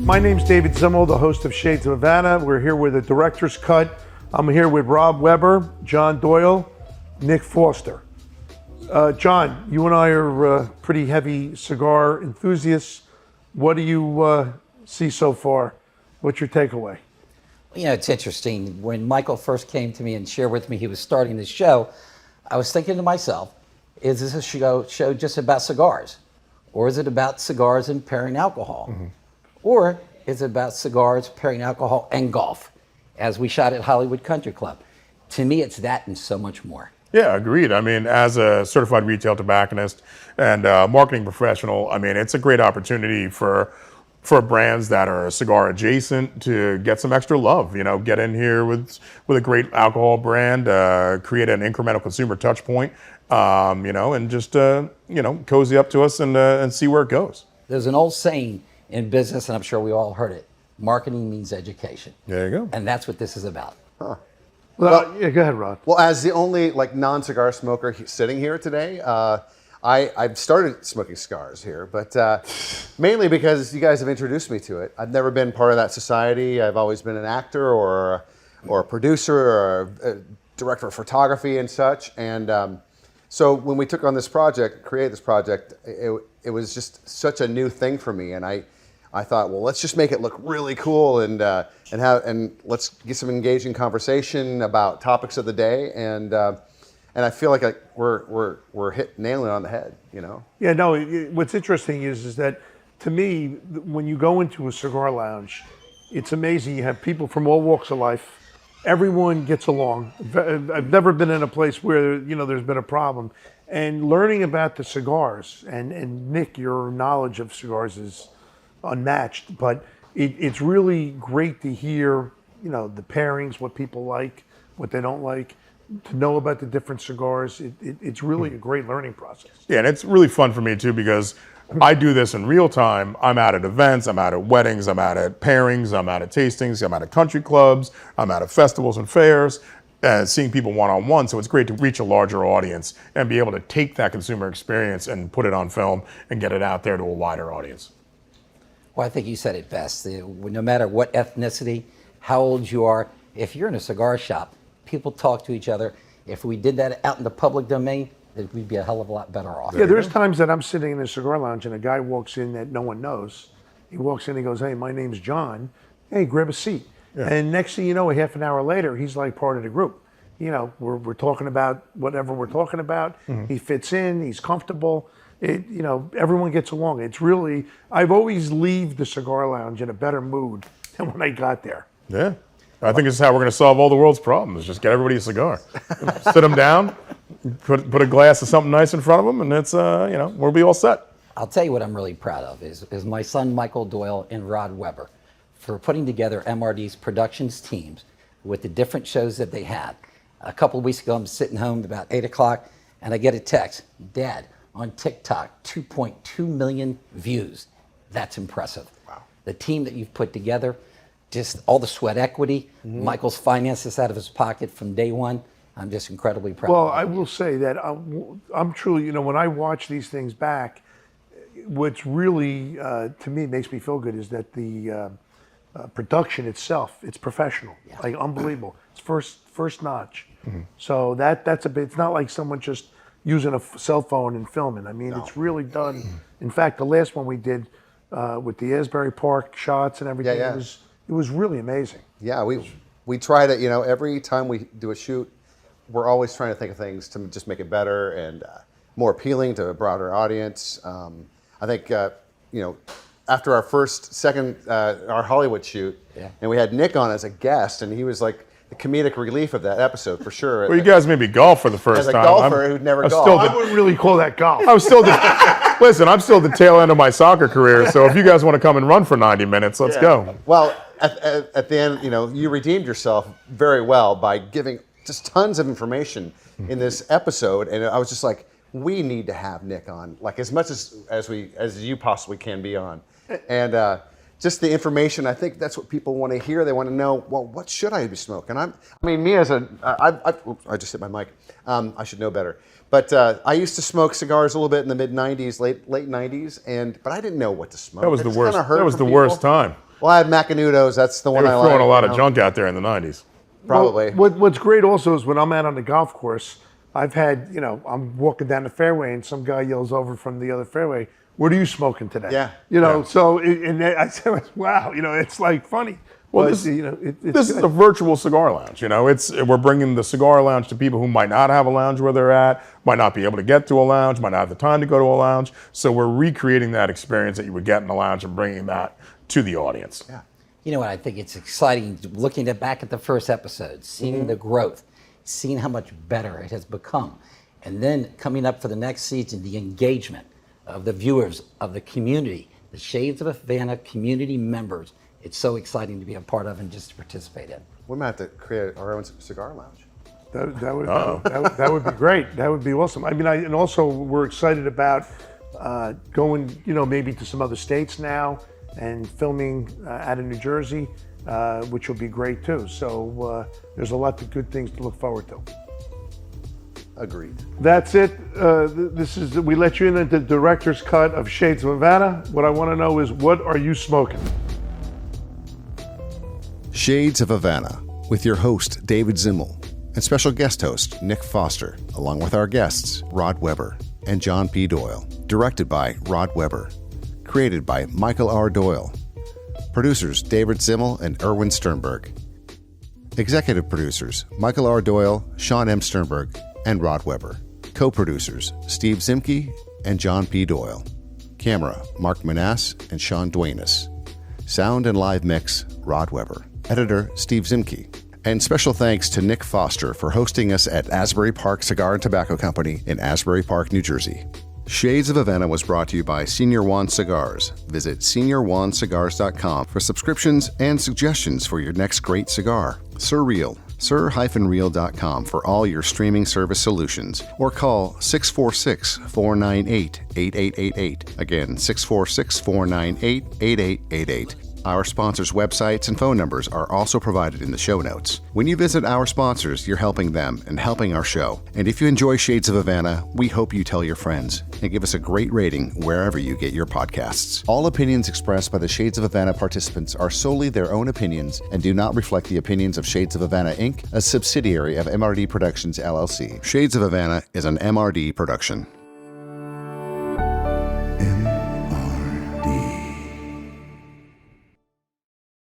My name's David Zimmel, the host of Shades of Havana. We're here with a director's cut. I'm here with Rob Weber, John Doyle, Nick Foster. John, you and I are pretty heavy cigar enthusiasts. What do you see so far? What's your takeaway? You know, it's interesting. When Michael first came to me and shared with me he was starting this show, I was thinking to myself, is this a show just about cigars? Or is it about cigars and pairing alcohol? Mm-hmm. Or is it about cigars, pairing alcohol, and golf, as we shot at Hollywood Country Club? To me, it's that and so much more. Yeah, agreed. I mean, as a certified retail tobacconist and marketing professional, I mean, it's a great opportunity for brands that are cigar adjacent to get some extra love. You know, get in here with a great alcohol brand, create an incremental consumer touch point, you know, and just cozy up to us and see where it goes. There's an old saying in business, and I'm sure we all heard it: marketing means education. There you go. And that's what this is about. Huh. Well, yeah, go ahead, Rod. Well, as the only non-cigar smoker sitting here today, I've started smoking cigars here, but mainly because you guys have introduced me to it. I've never been part of that society. I've always been an actor or a producer or a director of photography and such. And so when we took on this project, created this project, it was just such a new thing for me. And I thought, well, let's just make it look really cool and let's get some engaging conversation about topics of the day. And I feel like we're nailing it on the head, you know? Yeah, no, what's interesting is that, to me, when you go into a cigar lounge, it's amazing. You have people from all walks of life. Everyone gets along. I've never been in a place where, you know, there's been a problem. And learning about the cigars, and Nick, your knowledge of cigars is unmatched, but it's really great to hear, you know, the pairings, what people like, what they don't like, to know about the different cigars. It's really a great learning process. Yeah, and it's really fun for me too, because I do this in real time. I'm out at events, I'm out at weddings, I'm out at pairings, I'm out at tastings, I'm out at country clubs, I'm out at festivals and fairs, seeing people one-on-one. So it's great to reach a larger audience and be able to take that consumer experience and put it on film and get it out there to a wider audience. Well, I think you said it best. No matter what ethnicity, how old you are, if you're in a cigar shop, people talk to each other. If we did that out in the public domain, we'd be a hell of a lot better off. Yeah, there's times that I'm sitting in a cigar lounge and a guy walks in that no one knows. He walks in and he goes, "Hey, my name's John. Hey, grab a seat." Yeah. And next thing you know, a half an hour later, he's like part of the group. You know, we're talking about whatever we're talking about. Mm-hmm. He fits in. He's comfortable. You know, everyone gets along. It's really, I've always leave the cigar lounge in a better mood than when I got there. Yeah. I think this is how we're going to solve all the world's problems. Just get everybody a cigar. Sit them down, put a glass of something nice in front of them, and it's, you know, we'll be all set. I'll tell you what I'm really proud of is my son Michael Doyle and Rod Weber for putting together MRD's productions teams with the different shows that they had. A couple of weeks ago, I'm sitting home about 8 o'clock, and I get a text, "Dad, on TikTok, 2.2 million views." That's impressive. Wow. The team that you've put together, just all the sweat equity. Mm-hmm. Michael's financed this out of his pocket from day one. I'm just incredibly proud. Well, I will say that I'm truly, you know, when I watch these things back, what's really, to me, makes me feel good is that the production itself, it's professional, yeah. Like unbelievable. It's first notch. Mm-hmm. So that's a bit, it's not like someone just using a cell phone and filming. I mean, no. It's really done. In fact, the last one we did with the Asbury Park shots and everything, yeah. It was really amazing. Yeah, we try to, you know, every time we do a shoot, we're always trying to think of things to just make it better and more appealing to a broader audience. I think, you know, after our Hollywood shoot, yeah. And we had Nick on as a guest, and he was like the comedic relief of that episode for sure. Well, you guys made me golf for the first time. As a golfer who'd never golfed. I wouldn't really call that golf. I was still listen, I'm still the tail end of my soccer career, so if you guys want to come and run for 90 minutes, let's go. Well, at the end, you know, you redeemed yourself very well by giving just tons of information in this episode, and I was just like, we need to have Nick on, like as much as you possibly can be on, and just the information. I think that's what people want to hear. They want to know, well, what should I be smoking? I just hit my mic. I should know better. But I used to smoke cigars a little bit in the mid '90s, late '90s, but I didn't know what to smoke. That was the worst. That was the worst time. Well, I had Macanudos. That's the They one were I like. throwing a lot you of know? junk out there in the 90s. Probably. What's great also is when I'm out on the golf course, I've had, I'm walking down the fairway and some guy yells over from the other fairway, "What are you smoking today?" Yeah. So I said, wow, it's like funny. Well, But, this it's is good. a virtual cigar lounge. We're bringing the cigar lounge to people who might not have a lounge where they're at, might not be able to get to a lounge, might not have the time to go to a lounge. So we're recreating that experience that you would get in a lounge and bringing that to the audience. Yeah. You know what? I think it's exciting looking back at the first episode, seeing the growth, seeing how much better it has become. And then coming up for the next season, the engagement of the viewers, of the community, the Shades of Havana community members. It's so exciting to be a part of and just to participate in. We might have to create our own cigar lounge. That would be great. That would be awesome. I mean, and also we're excited about going, maybe to some other states now and filming out of New Jersey, which will be great too. So there's a lot of good things to look forward to. Agreed. That's it. We let you in at the director's cut of Shades of Havana. What I want to know is, what are you smoking? Shades of Havana, with your host, David Zimmel, and special guest host, Nick Foster, along with our guests, Rod Weber and John P. Doyle. Directed by Rod Weber. Created by Michael R. Doyle. Producers, David Zimmel and Erwin Sternberg. Executive producers, Michael R. Doyle, Sean M. Sternberg, and Rod Weber. Co-producers, Steve Zimke and John P. Doyle. Camera, Mark Manass and Sean Duenas. Sound and live mix, Rod Weber. Editor, Steve Zimke. And special thanks to Nick Foster for hosting us at Asbury Park Cigar and Tobacco Company in Asbury Park, New Jersey. Shades of Havana was brought to you by Senior Juan Cigars. Visit SeniorJuanCigars.com for subscriptions and suggestions for your next great cigar. Sir Real, sir-real.com for all your streaming service solutions, or call 646-498-8888. Again, 646-498-8888. Our sponsors' websites and phone numbers are also provided in the show notes. When you visit our sponsors, you're helping them and helping our show. And if you enjoy Shades of Havana, we hope you tell your friends and give us a great rating wherever you get your podcasts. All opinions expressed by the Shades of Havana participants are solely their own opinions and do not reflect the opinions of Shades of Havana, Inc., a subsidiary of MRD Productions, LLC. Shades of Havana is an MRD production.